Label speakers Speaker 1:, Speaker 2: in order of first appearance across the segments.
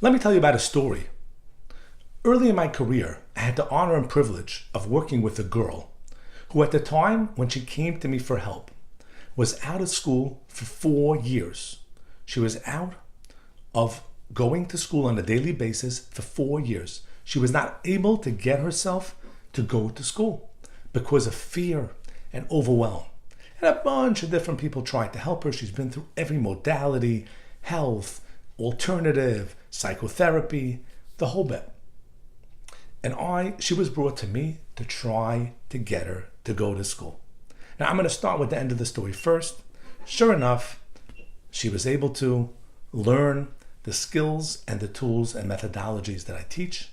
Speaker 1: Let me tell you about a story. Early in my career, I had the honor and privilege of working with a girl who at the time when she came to me for help was out of school for 4 years. She was out of going to school on a daily basis for 4 years. She was not able to get herself to go to school because of fear and overwhelm. And a bunch of different people tried to help her. She's been through every modality, health, alternative, psychotherapy, the whole bit. And she was brought to me to try to get her to go to school. Now I'm going to start with the end of the story first. Sure enough, she was able to learn the skills and the tools and methodologies that I teach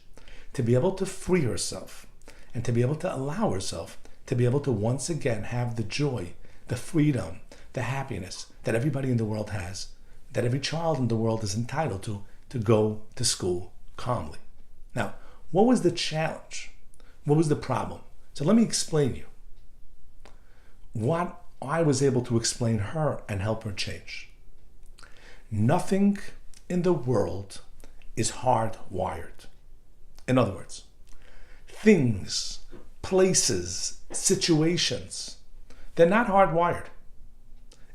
Speaker 1: to be able to free herself and to be able to allow herself to be able to once again have the joy, the freedom, the happiness that everybody in the world has, that every child in the world is entitled to go to school calmly. Now, what was the challenge? What was the problem? So let me explain you what I was able to explain her and help her change. Nothing in the world is hardwired. In other words, things, places, situations, they're not hardwired.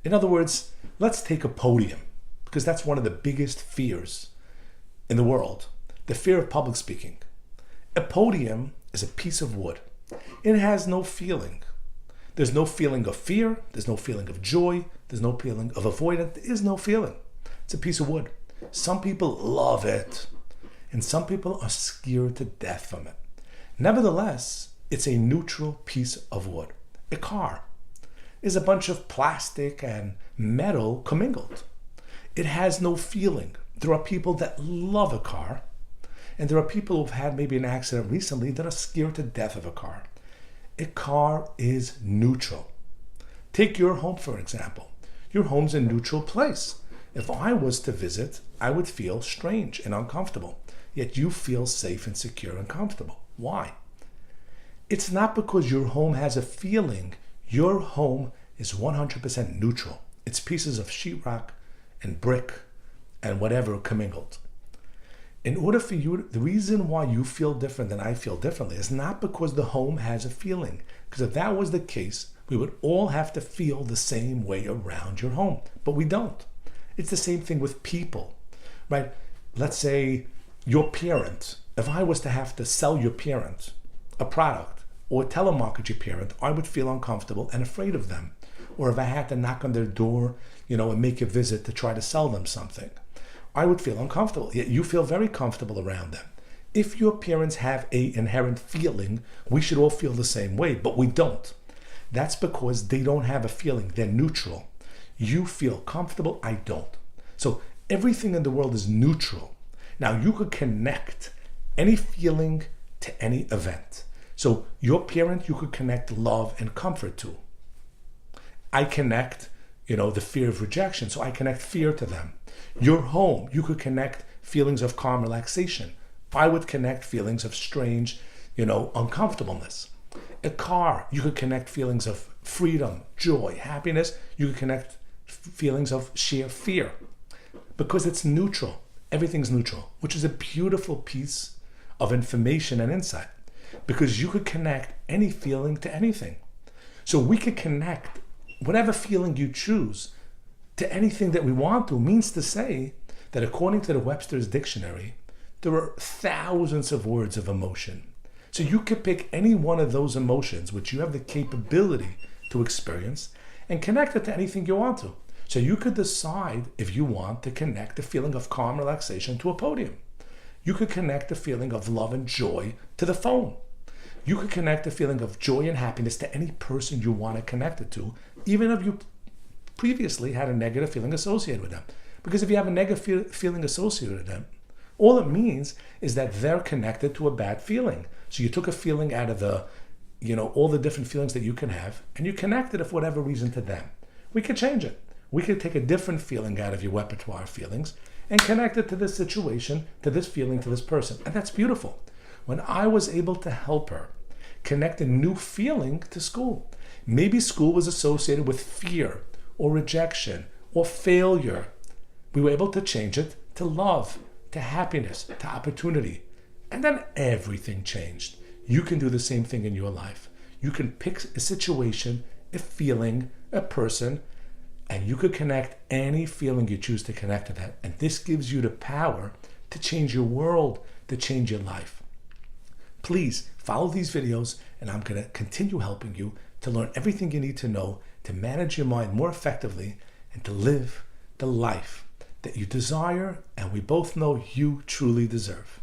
Speaker 1: In other words, let's take a podium, because that's one of the biggest fears in the world, the fear of public speaking. A podium is a piece of wood. It has no feeling. There's no feeling of fear. There's no feeling of joy. There's no feeling of avoidance. There is no feeling. It's a piece of wood. Some people love it, and some people are scared to death from it. Nevertheless, it's a neutral piece of wood. A car is a bunch of plastic and metal commingled. It has no feeling. There are people that love a car, and there are people who've had maybe an accident recently that are scared to death of a car. A car is neutral. Take your home, for example. Your home's a neutral place. If I was to visit, I would feel strange and uncomfortable. Yet you feel safe and secure and comfortable. Why? It's not because your home has a feeling. Your home is 100% neutral. It's pieces of sheetrock and brick and whatever commingled. In order for you, the reason why you feel different than I feel differently is not because the home has a feeling. Because if that was the case, we would all have to feel the same way around your home. But we don't. It's the same thing with people, right? Let's say your parent. If I was to have to sell your parent a product or telemarket your parent, I would feel uncomfortable and afraid of them. Or if I had to knock on their door, and make a visit to try to sell them something, I would feel uncomfortable. Yet you feel very comfortable around them. If your parents have an inherent feeling, we should all feel the same way, but we don't. That's because they don't have a feeling. They're neutral. You feel comfortable, I don't. So everything in the world is neutral. Now you could connect any feeling to any event. So your parent, you could connect love and comfort to. I connect, the fear of rejection. So I connect fear to them. Your home, you could connect feelings of calm relaxation. I would connect feelings of strange, uncomfortableness. A car, you could connect feelings of freedom, joy, happiness. You could connect feelings of sheer fear. Because it's neutral. Everything's neutral, which is a beautiful piece of information and insight. Because you could connect any feeling to anything. So we could connect whatever feeling you choose to anything that we want to. Means to say that according to the Webster's Dictionary, there are thousands of words of emotion. So you could pick any one of those emotions which you have the capability to experience and connect it to anything you want to. So you could decide if you want to connect the feeling of calm relaxation to a podium. You could connect the feeling of love and joy to the phone. You could connect the feeling of joy and happiness to any person you want to connect it to, even if you previously had a negative feeling associated with them. Because if you have a negative feeling associated with them, all it means is that they're connected to a bad feeling. So you took a feeling out of all the different feelings that you can have, and you connected it for whatever reason to them. We could change it. We could take a different feeling out of your repertoire of feelings and connect it to this situation, to this feeling, to this person. And that's beautiful. When I was able to help her connect a new feeling to school, maybe school was associated with fear or rejection or failure. We were able to change it to love, to happiness, to opportunity. And then everything changed. You can do the same thing in your life. You can pick a situation, a feeling, a person, and you could connect any feeling you choose to connect to that. And this gives you the power to change your world, to change your life. Please follow these videos, and I'm going to continue helping you to learn everything you need to know to manage your mind more effectively and to live the life that you desire and we both know you truly deserve.